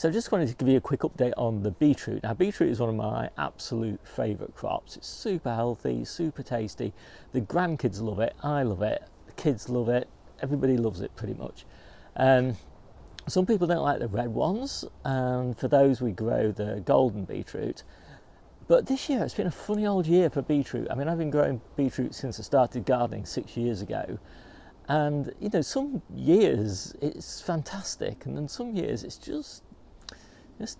So I just wanted to give you a quick update on the beetroot. Now, beetroot is one of my absolute favourite crops. It's super healthy, super tasty. The grandkids love it, I love it, the kids love it, everybody loves it pretty much. Some people don't like the red ones, and for those we grow the golden beetroot. But this year it's been a funny old year for beetroot. I mean, I've been growing beetroot since I started gardening 6 years ago. And, you know, some years it's fantastic, and then some years it's just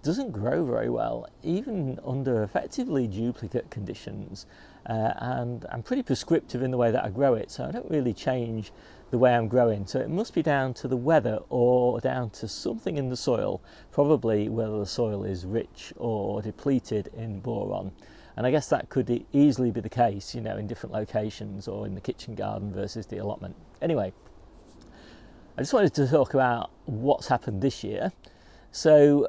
doesn't grow very well, even under effectively duplicate conditions. And I'm pretty prescriptive in the way that I grow it, so I don't really change the way I'm growing. So it must be down to the weather or down to something in the soil, probably whether the soil is rich or depleted in boron. And I guess that could easily be the case, you know, in different locations or in the kitchen garden versus the allotment. Anyway, I just wanted to talk about what's happened this year. So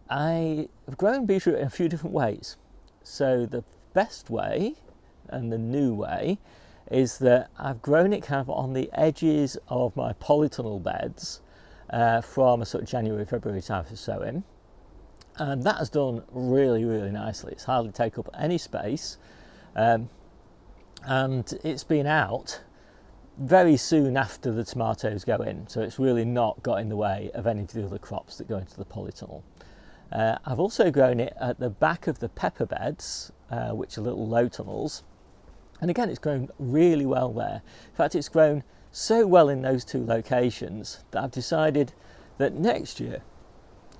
I have grown beetroot in a few different ways. So the best way and the new way is that I've grown it kind of on the edges of my polytunnel beds from a sort of January, February time for sowing. And that has done really, really nicely. It's hardly take up any space. And it's been out very soon after the tomatoes go in. So it's really not got in the way of any of the other crops that go into the polytunnel. I've also grown it at the back of the pepper beds, which are little low tunnels. And again, it's grown really well there. In fact, it's grown so well in those two locations that I've decided that next year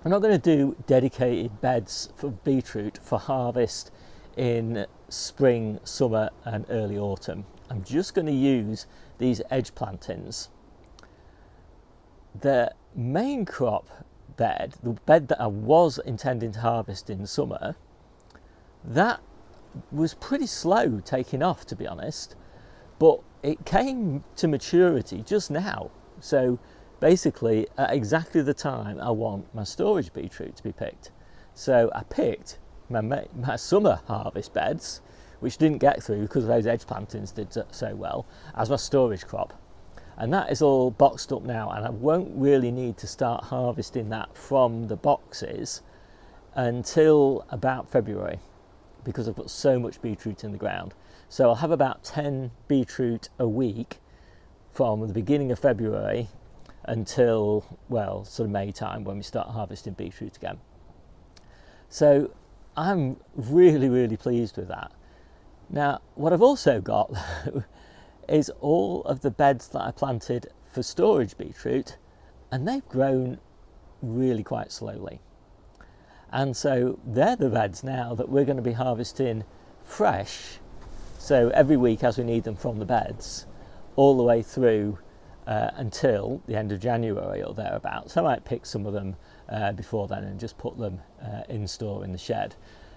I'm not going to do dedicated beds for beetroot for harvest in spring, summer and early autumn. I'm just going to use these edge plantings. The main crop bed, the bed that I was intending to harvest in summer, that was pretty slow taking off, to be honest, but it came to maturity just now. So basically at exactly the time I want my storage beetroot to be picked. So I picked my summer harvest beds, which didn't get through because those edge plantings did so well, as my storage crop. And that is all boxed up now, and I won't really need to start harvesting that from the boxes until about February, because I've got so much beetroot in the ground. So I'll have about 10 beetroot a week from the beginning of February until, well, sort of May time, when we start harvesting beetroot again. So I'm really, really pleased with that. Now, what I've also got is all of the beds that I planted for storage beetroot, and they've grown really quite slowly. And so they're the beds now that we're going to be harvesting fresh, so every week as we need them from the beds, all the way through until the end of January or thereabouts. So I might pick some of them before then and just put them in store in the shed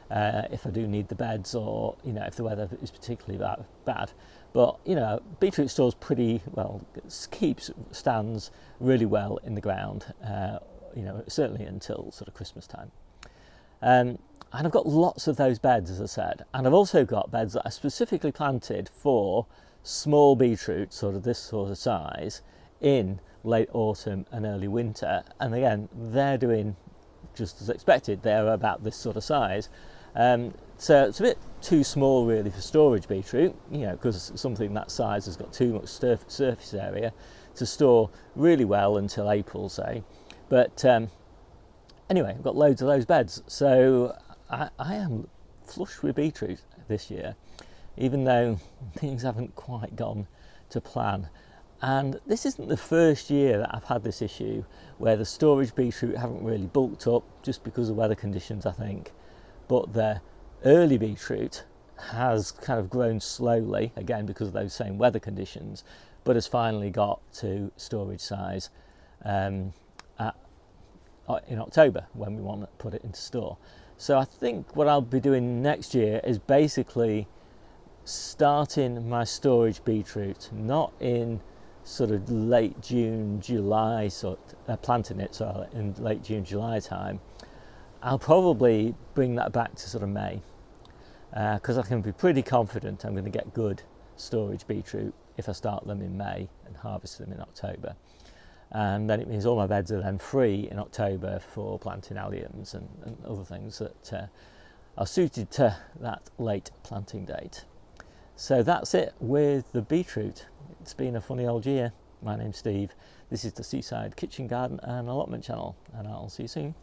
if I do need the beds, or, you know, if the weather is particularly bad. But, you know, beetroot stores pretty well, stands really well in the ground, you know, certainly until sort of Christmas time. And I've got lots of those beds, as I said, and I've also got beds that I specifically planted for small beetroot, sort of this sort of size, in late autumn and early winter. And again, they're doing just as expected. They're about this sort of size. So it's a bit too small really for storage beetroot, you know, because something that size has got too much surface area to store really well until April, say. But anyway, I've got loads of those beds. So I am flush with beetroot this year, even though things haven't quite gone to plan. And this isn't the first year that I've had this issue where the storage beetroot haven't really bulked up just because of weather conditions, I think. But the early beetroot has kind of grown slowly, again because of those same weather conditions, but has finally got to storage size in October when we want to put it into store. So I think what I'll be doing next year is basically starting my storage beetroot not in sort of late June, July, planting it in late June, July time. I'll probably bring that back to sort of May, because I can be pretty confident I'm going to get good storage beetroot if I start them in May and harvest them in October. and then it means all my beds are then free in October for planting alliums and other things that are suited to that late planting date. So that's it with the beetroot. It's been a funny old year. My name's Steve. This is the Seaside Kitchen Garden and Allotment channel, and I'll see you soon.